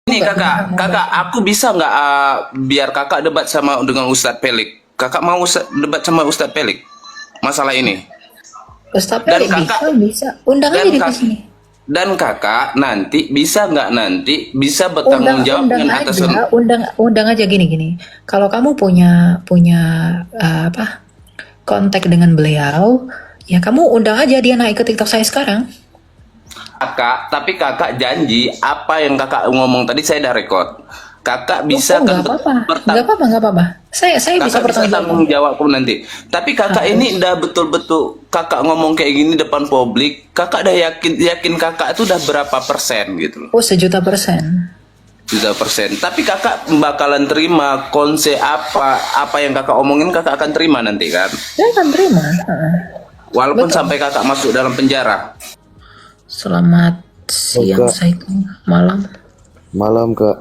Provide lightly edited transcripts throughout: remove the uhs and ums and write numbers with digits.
Ini nggak pernah kakak, membahas. aku bisa nggak biar kakak debat sama dengan Ustadz Pelik? Kakak mau debat sama Ustadz Pelik masalah ini? Ustaz Dan Pelik kakak, bisa. Undang aja dan dia ke kak, sini. dan kakak nanti bisa nggak nanti bisa Undang bertanggung jawab undang dengan atas. aja, undang aja gini. Kalau kamu punya punya apa? Kontak dengan beliau, ya kamu undang aja dia naik ke TikTok saya sekarang. Kakak, tapi kakak janji apa yang kakak ngomong tadi saya udah record. Kakak bisa Nggak kan apa-apa, bertang, nggak apa-apa. Saya bisa kakak bisa bertanggung jawab. tanggung jawab kok nanti. Tapi kakak Harus. ini udah betul-betul kakak ngomong kayak gini depan publik. Kakak udah yakin kakak itu udah berapa persen gitu loh. Oh, 1.000.000%. Juta persen. Tapi kakak bakalan terima konsep apa yang kakak omongin kakak akan terima nanti kan. Saya akan terima. Heeh. Walaupun Betul. sampai kakak masuk dalam penjara. Selamat siang, Kak, Assalamualaikum. Malam. malam Kak.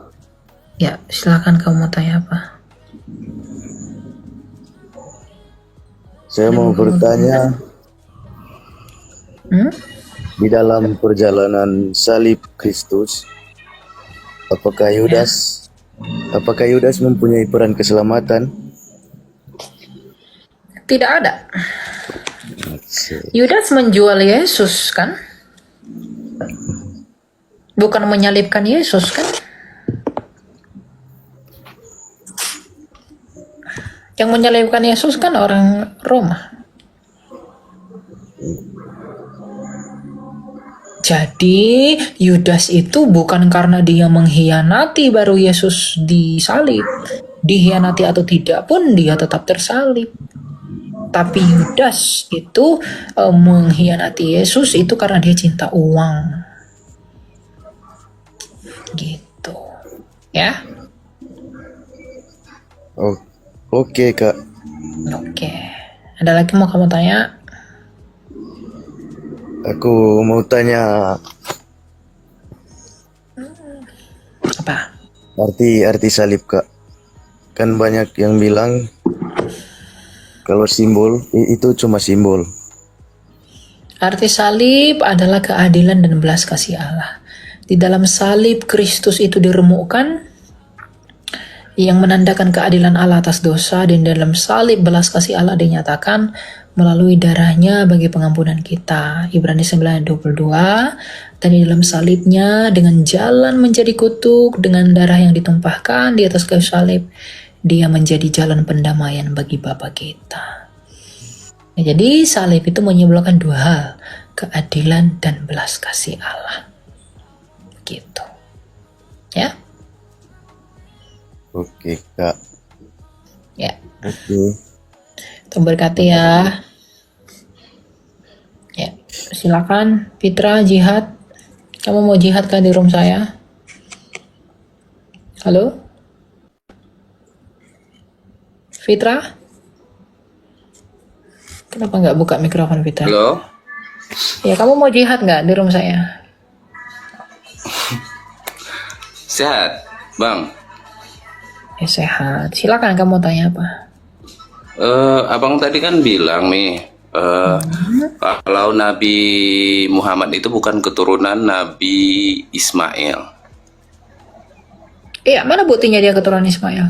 Ya, silakan kamu mau tanya apa? Saya mau bertanya, Hmm? di dalam perjalanan salib Kristus, apakah Yudas mempunyai peran keselamatan? Tidak ada. Yudas menjual Yesus kan? Bukan menyalibkan Yesus kan? Yang menyalibkan Yesus kan orang Roma. Jadi Yudas itu bukan karena dia mengkhianati baru Yesus disalib. Dikhianati atau tidak pun dia tetap tersalib. Tapi Yudas itu mengkhianati Yesus itu karena dia cinta uang. Gitu. Ya. Oh, oke Kak. Oke. Ada lagi mau kamu tanya? Aku mau tanya Apa? arti salib Kak. Kan banyak yang bilang kalau simbol itu cuma simbol. Arti salib adalah keadilan dan belas kasih Allah. Di dalam salib Kristus itu diremukkan yang menandakan keadilan Allah atas dosa, dan dalam salib belas kasih Allah dinyatakan melalui darahnya bagi pengampunan kita. Ibrani 9:22. Dan di dalam salibnya dengan jalan menjadi kutuk, dengan darah yang ditumpahkan di atas kayu salib, dia menjadi jalan pendamaian bagi Bapa kita. Nah, jadi salib itu menyimbolkan dua hal, keadilan dan belas kasih Allah. Gitu. Ya. Oke Kak. Ya. Oke. Tuhan berkati ya. Ya, silakan Fitra jihad. Kamu mau jihad kan di room saya? Halo? Fitra? Kenapa nggak buka mikrofon Fitra? Halo. Ya, kamu mau jihad nggak di room saya? Sehat, Bang. Ya, sehat. Silakan kamu mau tanya apa? Abang tadi kan bilang nih, kalau Nabi Muhammad itu bukan keturunan Nabi Ismail. Iya, mana buktinya dia keturunan Ismail?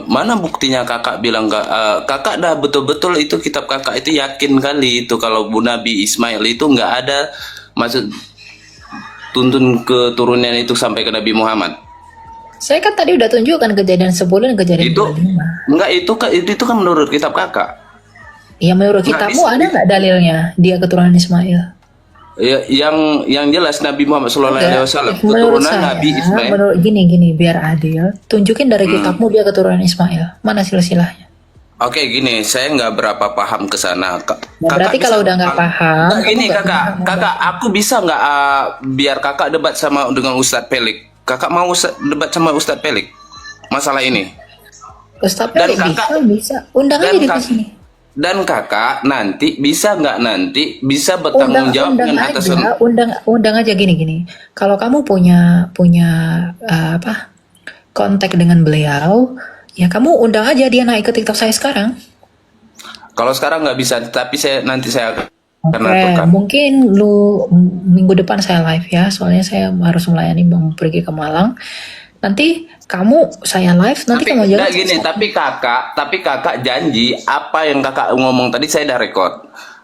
Mana buktinya kakak bilang kakak dah betul-betul itu kitab kakak itu yakin kali itu kalau Bu Nabi Ismail itu nggak ada maksud tuntun keturunan itu sampai ke Nabi Muhammad. Saya kan tadi udah tunjukkan kejadian 10 dan kejadian Itu 25. enggak, itu kan menurut kitab kakak. Ya, menurut Nggak kitabmu bisa. ada nggak dalilnya dia keturunan Ismail? Ya, yang jelas Nabi Muhammad Sallallahu Alaihi Wasallam Menurut keturunan saya, Nabi Ismail. menurut gini biar adil, tunjukin dari kitabmu dia keturunan Ismail. Mana silsilahnya? Oke, gini, saya nggak berapa paham ke sana. Nah, berarti kalau udah nggak paham, Nggak, gini kamu nggak kakak, paham. kakak, aku bisa nggak biar kakak debat sama dengan Ustadz Pelik? Kakak mau debat sama Ustadz Pelik masalah ini? Ustaz Dan Pelik kakak- bisa. Undang dan aja dia ke kak- sini. Dan kakak nanti bisa nggak nanti bisa bertanggung jawab Undang dengan atas. aja, undang aja gini. Kalau kamu punya apa? Kontak dengan beliau, ya kamu undang aja dia naik ke TikTok saya sekarang. Kalau sekarang nggak bisa, tapi nanti saya karena Oke, tukar. mungkin minggu depan saya live ya, soalnya saya harus melayani Bang pergi ke Malang. Nanti saya live, nanti Tapi kamu jawab. enggak gini, tapi kakak janji apa yang kakak ngomong tadi saya udah record.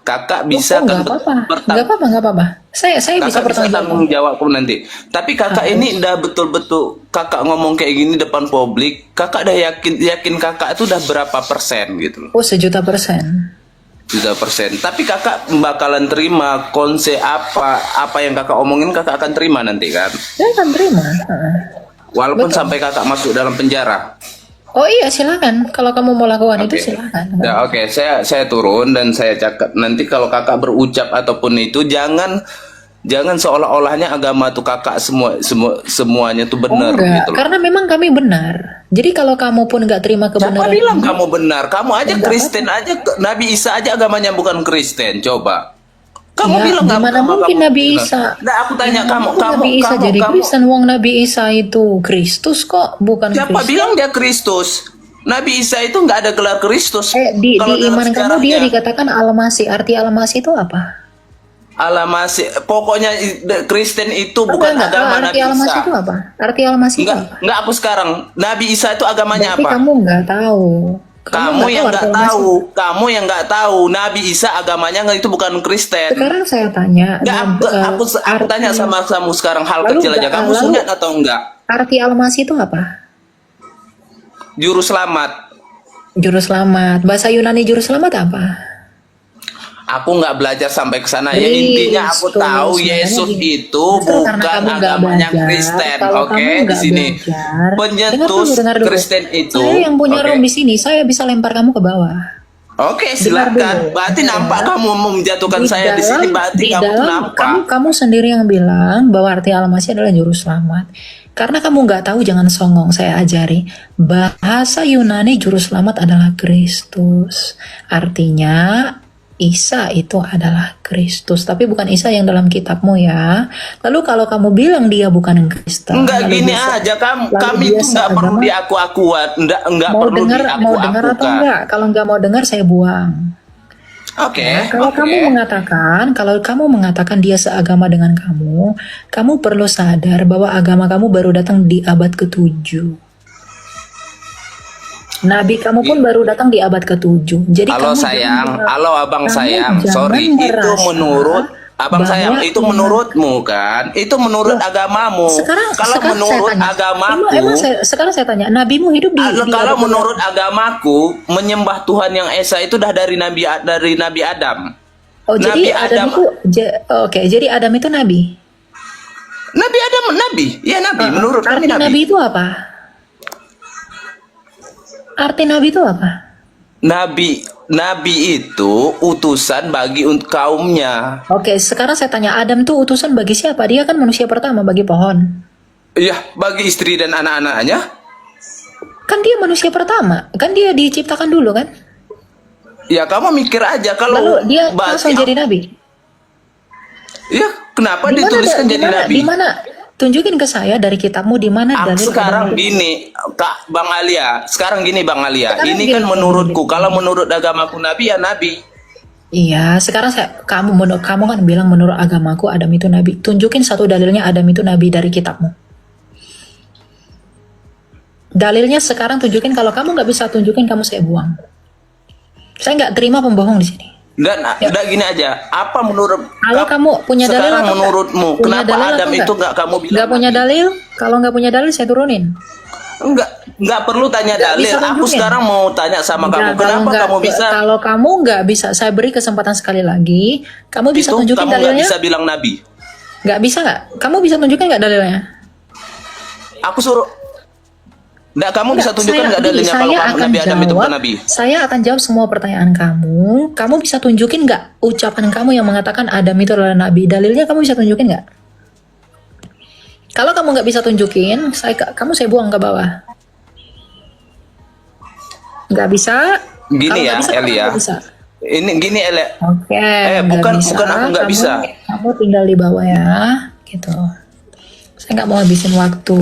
Kakak bisa nggak apa-apa, nggak apa-apa. Saya bisa kakak bisa bertanggung jawab. tanggung jawabku nanti. Tapi kakak ini udah betul-betul kakak ngomong kayak gini depan publik, kakak udah yakin kakak itu udah berapa persen gitu loh. Oh, 1.000.000%. Juta persen. Tapi kakak bakalan terima konsep apa yang kakak omongin, kakak akan terima nanti kan. Saya akan terima. Walaupun Betul. sampai kakak masuk dalam penjara. Oh iya, silakan. Kalau kamu mau lakukan itu silakan. Ya oke, saya turun dan saya cakap nanti kalau kakak berucap ataupun itu jangan seolah-olahnya agama tuh kakak semuanya tuh benar Enggak, gitu loh. karena memang kami benar. Jadi kalau kamu pun nggak terima Siapa kebenaran, bilang kamu benar? Kamu aja Kristen aja, Nabi Isa aja agamanya bukan Kristen. Coba. Kamu ya, bilang gimana mungkin kamu Nabi benar. Isa? Nah, aku tanya kamu, Nabi Isa jadi Kristen, wong Nabi Isa itu Kristus kok, bukan siapa Kristen. bilang dia Kristus? Nabi Isa itu nggak ada gelar Kristus. Di Kalau dalam iman kamu sejarahnya, dia dikatakan Al-Masih. Arti Al-Masih itu apa? Al-Masih, pokoknya Kristen itu bukan Enggak, agama arti Nabi Al-Masih Isa. itu apa? Arti Al-Masih itu apa? Enggak aku sekarang. Nabi Isa itu agamanya Berarti apa? kamu nggak tahu. Kamu yang arti nggak Al-Masih. tahu, kamu yang nggak tahu. Nabi Isa agamanya itu bukan Kristen. Sekarang saya tanya. Nggak, aku tanya sama kamu sekarang hal Lalu kecil aja. nggak- Kamu lalu- sunat atau enggak? Arti Al-Masih itu apa? Juru selamat. Juru selamat. Bahasa Yunani juru selamat apa? Aku nggak belajar sampai ke sana. Ya intinya aku Kristus. tahu Sebenarnya Yesus gini, itu justru karena bukan kamu nggak agamanya belajar, Kristen. kalau Oke, kamu di nggak sini belajar, penyetus dengar dulu. Kristen itu. Saya yang punya Oke. room di sini, saya bisa lempar kamu ke bawah. Oke, Dengar silakan. dulu. Berarti nampak kamu mau menjatuhkan saya di sini. Berarti kamu tuh nampak. kamu sendiri yang bilang bahwa arti Al-Masih adalah juru selamat. Karena kamu nggak tahu, jangan songong, saya ajari. Bahasa Yunani juru selamat adalah Kristus. Artinya Isa itu adalah Kristus, tapi bukan Isa yang dalam kitabmu ya. Lalu kalau kamu bilang dia bukan Kristen, Enggak lalu gini dia- aja lalu kami dia itu enggak perlu seagama, diaku-akuan, enggak mau perlu dengar atau diaku-akukan. enggak? Kalau nggak mau dengar saya buang. Oke. Ya, kalau oke. kalau kamu mengatakan dia seagama dengan kamu perlu sadar bahwa agama kamu baru datang di abad ke-7. Nabi kamu pun baru datang di abad ke-7. Jadi Halo kamu sayang, jangan- halo abang kamu sayang. jangan Sorry, itu merasa menurut abang bahwa sayang, itu iman- menurutmu kan? Itu menurut agamamu. Kalau menurut agamaku, sekarang saya tanya, nabimu hidup di kalau abad menurut agamaku, menyembah Tuhan yang esa itu dah dari Nabi Adam. Oh, Nabi jadi Adam Adam- itu oke, jadi Adam itu nabi. Nabi Adam nabi, ya nabi. Menurut kami Arti nabi. nabi itu apa? Arti nabi itu apa? Nabi itu utusan bagi kaumnya. Oke, sekarang saya tanya, Adam tuh utusan bagi siapa? Dia kan manusia pertama bagi pohon. Iya, bagi istri dan anak-anaknya. Kan dia manusia pertama. Kan dia diciptakan dulu kan? Ya kamu mikir aja kalau Lalu dia berarti langsung jadi nabi. Ya, kenapa Di mana dituliskan jadi nabi? Di mana? Tunjukin ke saya dari kitabmu di mana dalil Sekarang Adam itu. gini, Kak Bang Alia. Sekarang gini Bang Alia. Sekarang Ini gini, kan menurutku. Kalau menurut agamaku nabi ya nabi. Iya, sekarang kamu kan bilang menurut agamaku Adam itu nabi. Tunjukin satu dalilnya Adam itu nabi dari kitabmu. Dalilnya sekarang tunjukin. Kalau kamu nggak bisa tunjukin, kamu saya buang. Saya nggak terima pembohong di sini. Dan udah gini aja. Apa menurut Kalau kamu punya dalil sekarang atau menurutmu enggak? Punya kenapa dalil Adam atau itu nggak kamu bilang? Nggak punya nabi? dalil? Kalau nggak punya dalil saya turunin. Enggak perlu tanya Nggak dalil. bisa Aku tunjukin. sekarang mau tanya sama kamu. Nggak, Kenapa kamu bisa? Kalau kamu nggak bisa, saya beri kesempatan sekali lagi. Kamu bisa Itu tunjukin kamu nggak dalilnya? bisa bilang nabi. Nggak bisa nggak? Kamu bisa tunjukin nggak dalilnya? Aku suruh. Nggak, kamu bisa tunjukkan nggak dalilnya kalau kamu Nabi Adam itu bukan nabi? Saya akan jawab semua pertanyaan kamu. Kamu bisa tunjukin nggak ucapan kamu yang mengatakan Adam itu adalah nabi? Dalilnya kamu bisa tunjukin nggak? Kalau kamu nggak bisa tunjukin, kamu saya buang ke bawah. Nggak bisa. Gini Kalau ya, nggak bisa, kamu Elia. nggak bisa. Ini gini Elia. Oke. nggak bukan bisa. aku nggak Kamu- bisa. Kamu tinggal di bawah ya, gitu. Saya nggak mau habisin waktu.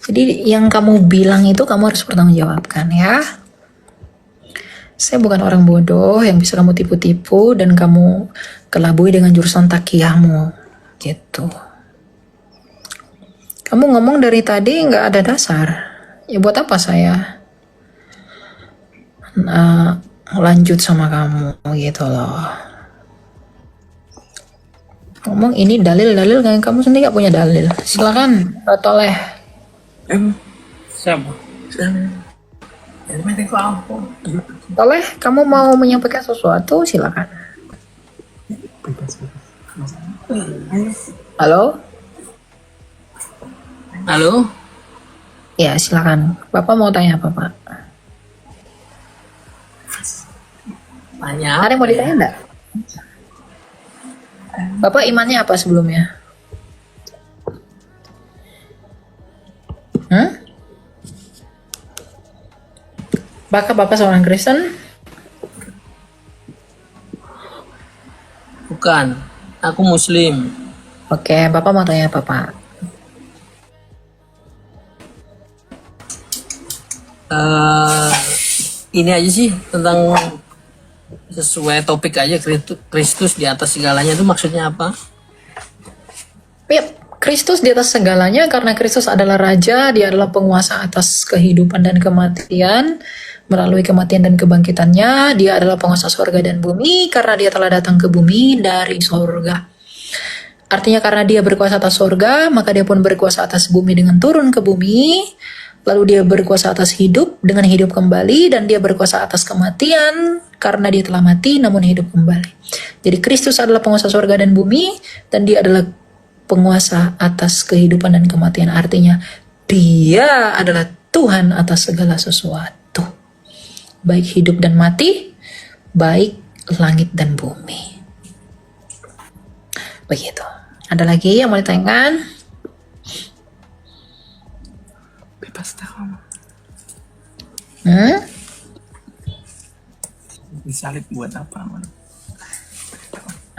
Jadi yang kamu bilang itu kamu harus bertanggung jawabkan ya. Saya bukan orang bodoh yang bisa kamu tipu-tipu dan kamu kelabui dengan jurusan takiyahmu. Gitu. Kamu ngomong dari tadi nggak ada dasar. Ya buat apa saya lanjut sama kamu gitu loh. Ngomong ini dalil-dalil kayak kamu sendiri nggak punya dalil. Silakan Toleh. Siapa? Yang penting kok aku. Toleh, kamu mau menyampaikan sesuatu? Silakan. Halo? Halo? Ya, silakan. Bapak mau tanya apa, Pak? Tanya Ada yang mau ditanya enggak? Bapak imannya apa sebelumnya? Bapak seorang Kristen? Bukan. Aku Muslim. Oke, Bapak mau tanya apa, Pak? Ini aja sih tentang sesuai topik aja, Kristus di atas segalanya itu maksudnya apa? Yap, Kristus di atas segalanya karena Kristus adalah Raja, dia adalah penguasa atas kehidupan dan kematian. Melalui kematian dan kebangkitannya, dia adalah penguasa surga dan bumi karena dia telah datang ke bumi dari surga. Artinya karena dia berkuasa atas surga, maka dia pun berkuasa atas bumi dengan turun ke bumi. Lalu dia berkuasa atas hidup dengan hidup kembali, dan dia berkuasa atas kematian karena dia telah mati namun hidup kembali. Jadi Kristus adalah penguasa surga dan bumi, dan dia adalah penguasa atas kehidupan dan kematian. Artinya dia adalah Tuhan atas segala sesuatu. Baik hidup dan mati, baik langit dan bumi. Begitu. Ada lagi yang mau ditanyakan? Bebas dah kamu. Disalib buat apa? Man?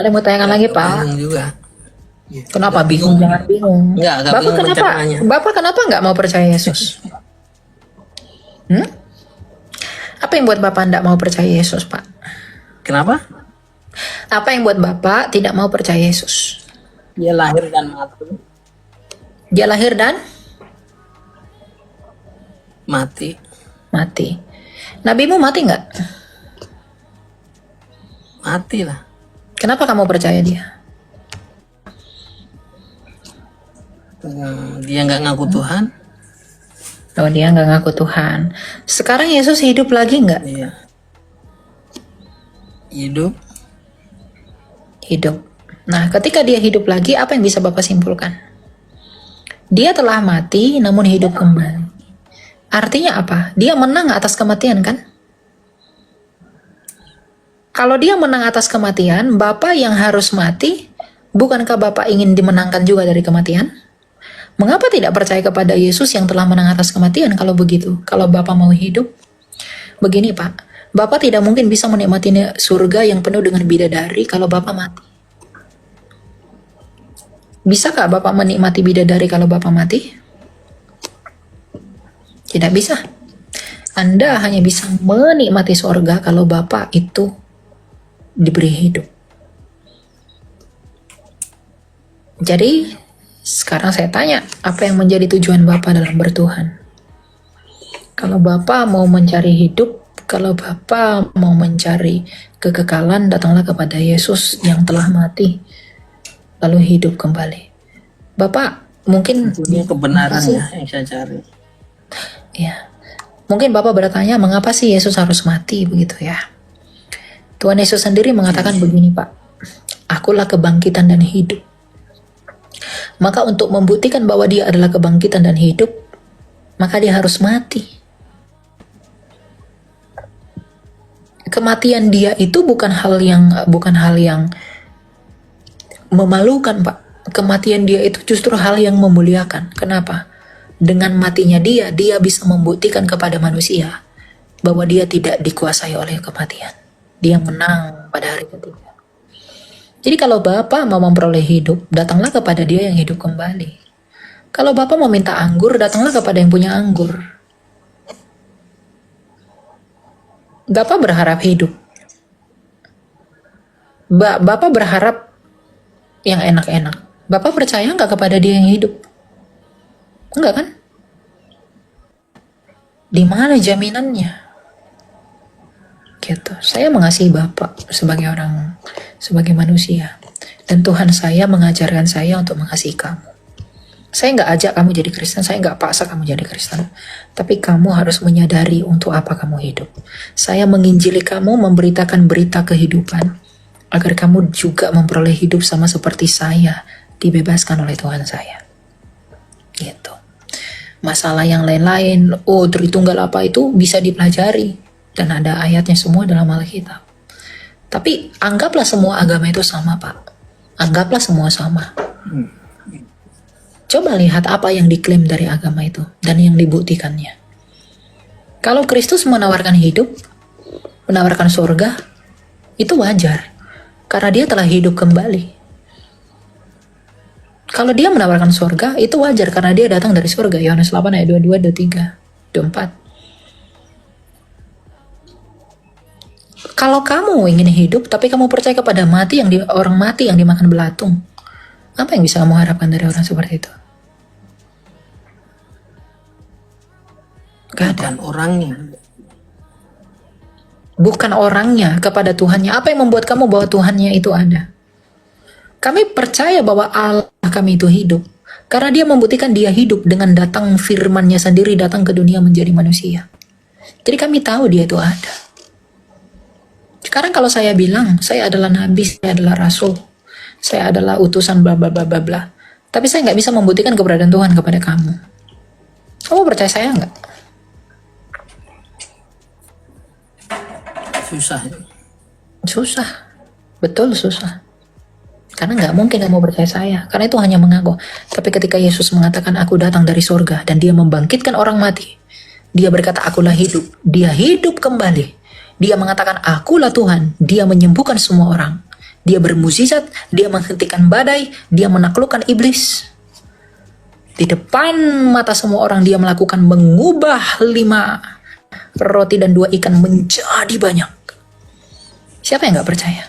Ada yang mau tanyakan lagi, Pak? Bingung juga. Kenapa bingung? Jangan bingung. Enggak Bapak bingung kenapa? caranya. Bapak kenapa nggak mau percaya Yesus? Apa yang buat Bapak nggak mau percaya Yesus, Pak? Kenapa? Apa yang buat Bapak tidak mau percaya Yesus? Dia lahir dan mati. Dia lahir dan Mati. mati. Nabimu mati nggak? Mati lah. Kenapa kamu percaya dia? Dia nggak ngaku Tuhan. Oh, dia nggak ngaku Tuhan. Sekarang Yesus hidup lagi nggak? Iya. Hidup. Hidup. Nah, ketika dia hidup lagi, apa yang bisa Bapak simpulkan? Dia telah mati namun hidup kembali. Artinya apa? Dia menang atas kematian, kan? Kalau dia menang atas kematian, Bapak yang harus mati, bukankah Bapak ingin dimenangkan juga dari kematian? Mengapa tidak percaya kepada Yesus yang telah menang atas kematian kalau begitu? Kalau Bapak mau hidup? Begini, Pak. Bapak tidak mungkin bisa menikmati surga yang penuh dengan bidadari kalau Bapak mati. Bisakah Bapak menikmati bidadari kalau Bapak mati? Tidak bisa. Anda hanya bisa menikmati surga kalau Bapak itu diberi hidup. Jadi, sekarang saya tanya, apa yang menjadi tujuan Bapak dalam bertuhan? Kalau Bapak mau mencari hidup, kalau Bapak mau mencari kekekalan, datanglah kepada Yesus yang telah mati, lalu hidup kembali. Bapak mungkin Ini kebenarannya yang saya cari. ya, mungkin Bapak bertanya, mengapa sih Yesus harus mati begitu ya? Tuhan Yesus sendiri mengatakan begini, Pak. Akulah kebangkitan dan hidup. Maka untuk membuktikan bahwa dia adalah kebangkitan dan hidup, maka dia harus mati. Kematian dia itu bukan hal yang memalukan, Pak. Kematian dia itu justru hal yang memuliakan. Kenapa? Dengan matinya dia bisa membuktikan kepada manusia bahwa dia tidak dikuasai oleh kematian. Dia menang pada hari ketiga. Jadi kalau Bapak mau memperoleh hidup, datanglah kepada dia yang hidup kembali. Kalau Bapak mau minta anggur, datanglah kepada yang punya anggur. Bapak berharap hidup. Bapak berharap yang enak-enak. Bapak percaya nggak kepada dia yang hidup? Enggak kan? Di mana jaminannya? Gitu. Saya mengasihi Bapak sebagai manusia. Dan Tuhan saya mengajarkan saya untuk mengasihi kamu. Saya nggak ajak kamu jadi Kristen, saya nggak paksa kamu jadi Kristen. Tapi kamu harus menyadari untuk apa kamu hidup. Saya menginjili kamu, memberitakan berita kehidupan. Agar kamu juga memperoleh hidup sama seperti saya, dibebaskan oleh Tuhan saya. Gitu. Masalah yang lain-lain, Tritunggal apa itu bisa dipelajari. Dan ada ayatnya semua dalam Alkitab. Tapi anggaplah semua agama itu sama, Pak. Anggaplah semua sama. Coba lihat apa yang diklaim dari agama itu dan yang dibuktikannya. Kalau Kristus menawarkan hidup, menawarkan surga, itu wajar. Karena dia telah hidup kembali. Kalau dia menawarkan surga, itu wajar karena dia datang dari surga. Yohanes 8 ayat 22, 23, 24. Kalau kamu ingin hidup, tapi kamu percaya kepada orang mati yang dimakan belatung, apa yang bisa kamu harapkan dari orang seperti itu? Gak ada. Bukan orangnya kepada Tuhannya. Apa yang membuat kamu bahwa Tuhannya itu ada? Kami percaya bahwa Allah kami itu hidup. Karena dia membuktikan dia hidup dengan datang firman-Nya sendiri datang ke dunia menjadi manusia. Jadi kami tahu dia itu ada. Sekarang kalau saya bilang, saya adalah nabi, saya adalah rasul, saya adalah utusan bla bla bla bla bla. Tapi saya nggak bisa membuktikan keberadaan Tuhan kepada kamu. Kamu percaya saya nggak? Susah, betul susah. Karena nggak mungkin kamu percaya saya, karena itu hanya mengaku. Tapi ketika Yesus mengatakan aku datang dari surga dan dia membangkitkan orang mati, dia berkata akulah hidup, dia hidup kembali. Dia mengatakan akulah Tuhan, dia menyembuhkan semua orang. Dia bermukjizat, dia menghentikan badai, dia menaklukkan iblis. Di depan mata semua orang dia mengubah 5 roti dan 2 ikan menjadi banyak. Siapa yang gak percaya?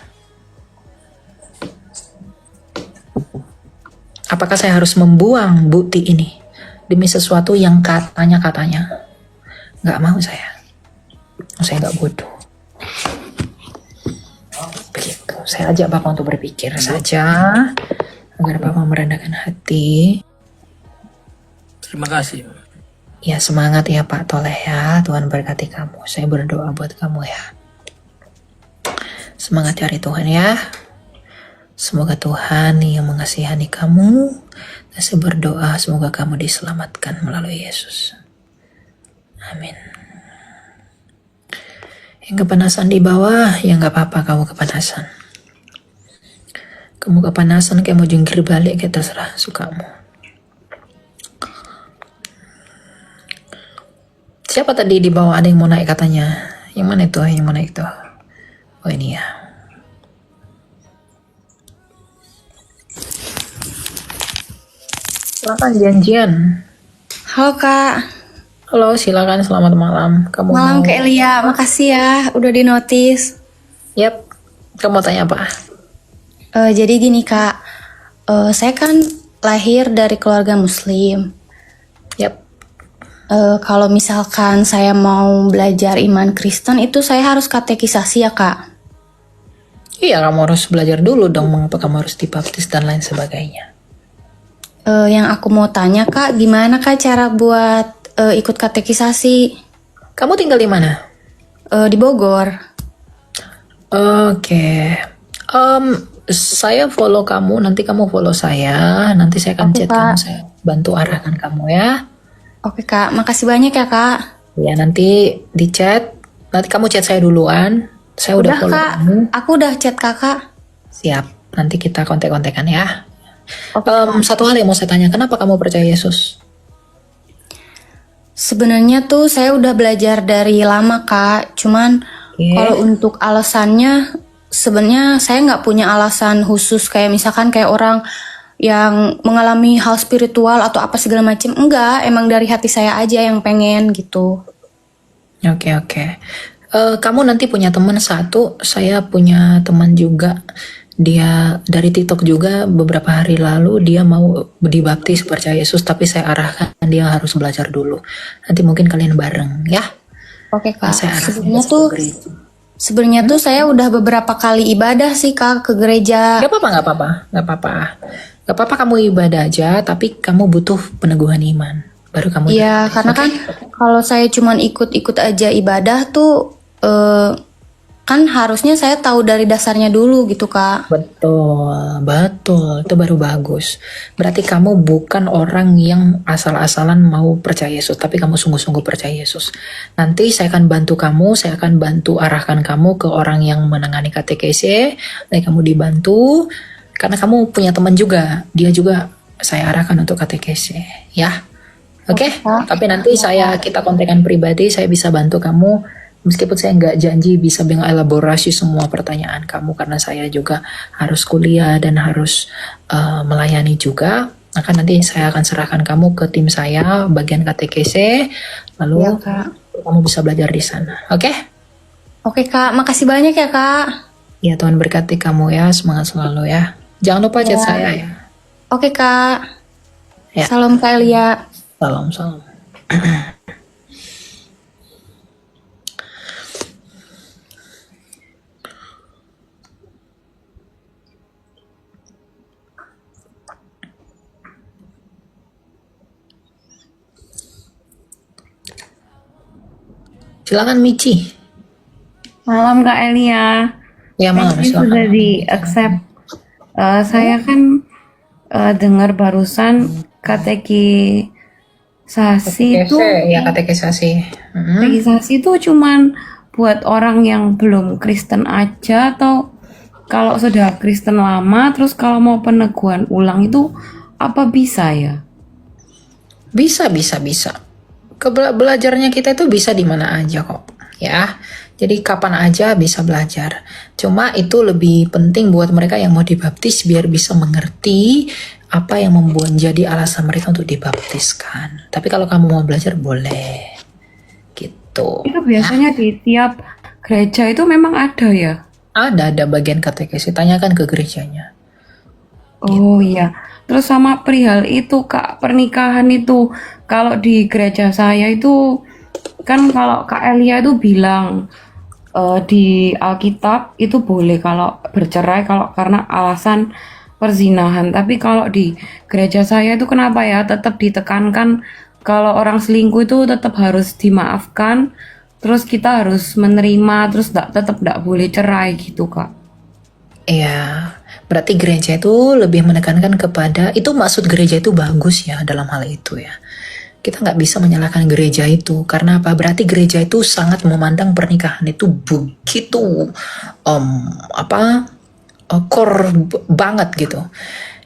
Apakah saya harus membuang bukti ini demi sesuatu yang katanya? Gak mau saya. Saya gak bodoh. Begitu. Saya ajak Bapak untuk berpikir saja agar Bapak merendahkan hati. Terima kasih. Ya semangat ya Pak Toleh ya. Tuhan berkati kamu. Saya berdoa buat kamu ya. Semangat cari Tuhan ya. Semoga Tuhan yang mengasihani kamu. Dan saya berdoa semoga kamu diselamatkan melalui Yesus. Amin. Yang kepanasan di bawah, ya gak apa-apa kamu kepanasan. Kamu kepanasan kayak mau jungkir balik, kayak terserah sukamu. Siapa tadi di bawah ada yang mau naik katanya? Yang mana itu? Yang mau naik itu? Oh ini ya. Silakan janjian. Halo Kak. Halo, silakan selamat malam. Kamu Malam mau? Kak Elia, makasih ya udah di notice. Yap. Kamu mau tanya apa? Jadi gini Kak, saya kan lahir dari keluarga Muslim. Yap. Kalau misalkan saya mau belajar iman Kristen itu saya harus katekisasi ya Kak? Iya, kamu harus belajar dulu dong mengapa kamu harus dibaptis dan lain sebagainya. Yang aku mau tanya Kak, gimana Kak cara buat ikut katekisasi? Kamu tinggal di mana? Di Bogor. Oke. Saya follow kamu, nanti kamu follow saya, nanti saya akan Oke, chat kamu, Kak. saya bantu arahkan kamu ya. Oke Kak, makasih banyak ya Kak. Ya nanti di chat, nanti kamu chat saya duluan. Saya udah follow Kak, kamu. aku udah chat Kakak. Siap, nanti kita kontak-kontakan ya. Oke, Satu hal yang mau saya tanya, kenapa kamu percaya Yesus? Sebenarnya tuh saya udah belajar dari lama Kak, cuman Oke. kalau untuk alasannya sebenarnya saya nggak punya alasan khusus kayak misalkan kayak orang yang mengalami hal spiritual atau apa segala macam. Enggak, emang dari hati saya aja yang pengen gitu. Oke. Kamu nanti punya teman satu, saya punya teman juga. Dia dari TikTok juga beberapa hari lalu dia mau dibaptis percaya Yesus, tapi saya arahkan dia harus belajar dulu. Nanti mungkin kalian bareng ya. Oke Kak. Saya arahkan Sebenarnya ke tuh gereja. sebenarnya tuh saya udah beberapa kali ibadah sih Kak ke gereja. Gak apa-apa, gak apa-apa, gak apa-apa. Gak apa-apa kamu ibadah aja, tapi kamu butuh peneguhan iman. Baru kamu Iya, dibaptis, karena oke? kan kalau saya cuman ikut-ikut aja ibadah tuh kan harusnya saya tahu dari dasarnya dulu gitu Kak. Betul, betul. Itu baru bagus. Berarti kamu bukan orang yang asal-asalan mau percaya Yesus, tapi kamu sungguh-sungguh percaya Yesus. Nanti saya akan bantu kamu, saya akan bantu arahkan kamu ke orang yang menangani KTKC, dan kamu dibantu, karena kamu punya teman juga, dia juga saya arahkan untuk KTKC, ya. Oke, tapi nanti kita kontekan pribadi, saya bisa bantu kamu. Meskipun saya nggak janji bisa mengelaborasi semua pertanyaan kamu karena saya juga harus kuliah dan harus melayani juga. Maka nanti saya akan serahkan kamu ke tim saya bagian KTKC, lalu Iya, Kak. kamu bisa belajar di sana. Oke? Oke Kak, makasih banyak ya Kak. Ya Tuhan berkati kamu ya, semangat selalu ya. Jangan lupa chat saya ya. Oke Kak. Ya. Salam Kak Elia. Salam salam. Silakan Michi. Malam Kak Elia. Ya malam, Thank you silakan. sudah di accept. Saya kan dengar barusan katekisasi itu ya katekisasi. katekisasi itu cuman buat orang yang belum Kristen aja, atau kalau sudah Kristen lama terus kalau mau peneguhan ulang itu apa bisa ya? Bisa. Belajarnya kita itu bisa di mana aja kok, ya. Jadi kapan aja bisa belajar. Cuma itu lebih penting buat mereka yang mau dibaptis biar bisa mengerti apa yang membuat jadi alasan mereka untuk dibaptiskan. Tapi kalau kamu mau belajar boleh, gitu. Itu biasanya di tiap gereja itu memang ada ya? Ada bagian katekesi. Tanyakan ke gerejanya. Oh iya. Terus sama perihal itu Kak, pernikahan itu kalau di gereja saya itu kan kalau Kak Elia itu bilang di Alkitab itu boleh kalau bercerai kalau karena alasan perzinahan. Tapi kalau di gereja saya itu kenapa ya tetap ditekankan kalau orang selingkuh itu tetap harus dimaafkan, terus kita harus menerima, terus tetap tidak boleh cerai gitu Kak. Iya, berarti gereja itu lebih menekankan kepada, itu maksud gereja itu bagus ya dalam hal itu ya. Kita nggak bisa menyalahkan gereja itu, karena apa? Berarti gereja itu sangat memandang pernikahan itu begitu, core banget gitu.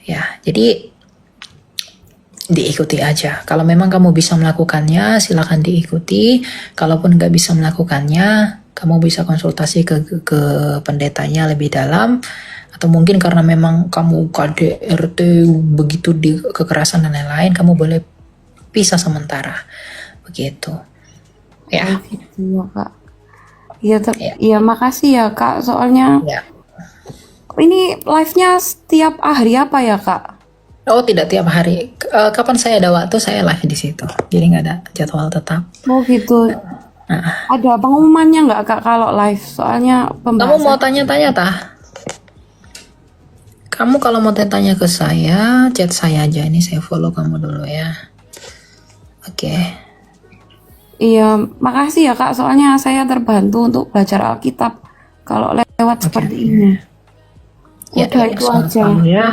Ya, jadi diikuti aja. Kalau memang kamu bisa melakukannya, silakan diikuti. Kalaupun nggak bisa melakukannya, kamu bisa konsultasi ke pendetanya lebih dalam, atau mungkin karena memang kamu KDRT begitu di kekerasan dan lain-lain, kamu boleh pisah sementara, begitu. Ya. Gitu ya Kak. Iya, Ya. iya makasih ya Kak. Soalnya Ya. ini live-nya setiap hari apa ya Kak? Oh tidak tiap hari. Kapan saya ada waktu saya live di situ. Jadi nggak ada jadwal tetap. Oh gitu. Ada pengumumannya nggak Kak kalau live? Soalnya Kamu mau pembahasan. tanya-tanya tah? Kamu kalau mau tanya ke saya, chat saya aja. Ini saya follow kamu dulu ya. Oke. Iya, makasih ya Kak. Soalnya saya terbantu untuk belajar Alkitab kalau lewat seperti ini. Ya, Udah itu semangat aja. selalu ya.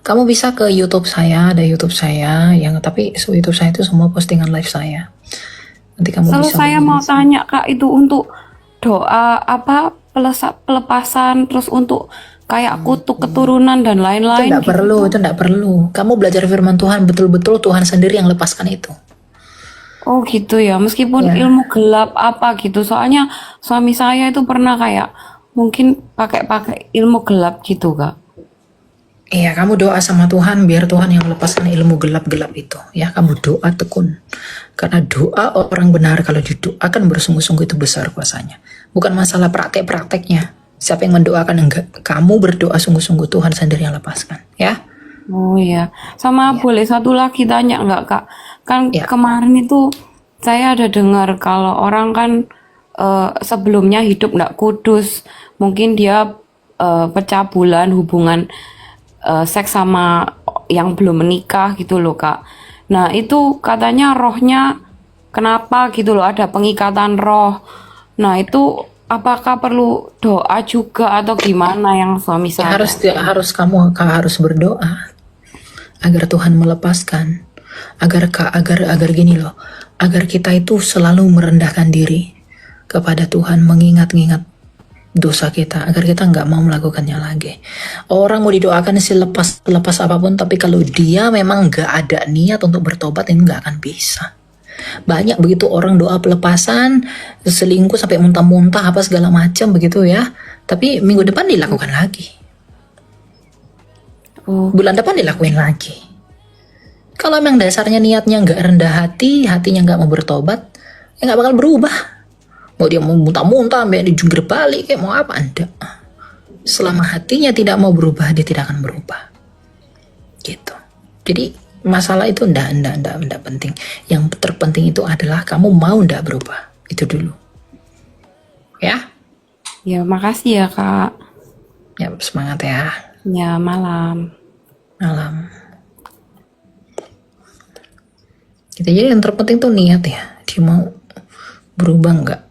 Kamu bisa ke YouTube saya, ada YouTube saya yang tapi YouTube saya itu semua postingan live saya. Nanti kamu Terus bisa saya mau tanya Kak, itu untuk doa apa pelepasan, terus untuk kayak kutuk keturunan dan itu lain-lain enggak perlu, itu enggak perlu. Kamu belajar firman Tuhan, betul-betul Tuhan sendiri yang lepaskan itu. Oh gitu ya, meskipun Ya. ilmu gelap apa gitu. Soalnya suami saya itu pernah kayak mungkin pakai ilmu gelap gitu Kak. Iya, kamu doa sama Tuhan biar Tuhan yang melepaskan ilmu gelap-gelap itu. Ya, kamu doa tekun. Karena doa orang benar kalau didoakan bersungguh-sungguh itu besar kuasanya. Bukan masalah praktek-prakteknya. Siapa yang mendoakan enggak? Kamu berdoa sungguh-sungguh, Tuhan sendiri yang lepaskan. Ya. Oh iya. Sama boleh satu lagi tanya nggak Kak? Kan Ya. kemarin itu saya ada dengar kalau orang kan sebelumnya hidup nggak kudus, mungkin dia pencabulan hubungan seks sama yang belum menikah gitu loh Kak. Nah itu katanya rohnya kenapa gitu loh, ada pengikatan roh. Nah itu apakah perlu doa juga atau gimana yang suami Ya, saya? kamu harus berdoa agar Tuhan melepaskan, agar gini loh, agar kita itu selalu merendahkan diri kepada Tuhan, mengingat-ingat dosa kita, agar kita nggak mau melakukannya lagi. Orang mau didoakan sih lepas apapun, tapi kalau dia memang nggak ada niat untuk bertobat, ini nggak akan bisa. Banyak begitu orang doa pelepasan, selingkuh sampai muntah-muntah apa segala macam begitu ya, tapi minggu depan dilakukan lagi, Oh, bulan depan dilakuin lagi. Kalau emang dasarnya niatnya nggak rendah hati, hatinya nggak mau bertobat, ya nggak bakal berubah. Mau dia mau muntah-muntah, sampai dijungkir balik, kayak mau apa, enggak. Selama hatinya tidak mau berubah, dia tidak akan berubah. Gitu. Jadi masalah itu enggak penting. Yang terpenting itu adalah kamu mau enggak berubah. Itu dulu. Ya, ya makasih ya Kak. ya semangat ya. Ya malam. Malam. Gitu, jadi yang terpenting tuh niat ya. Dia mau berubah enggak.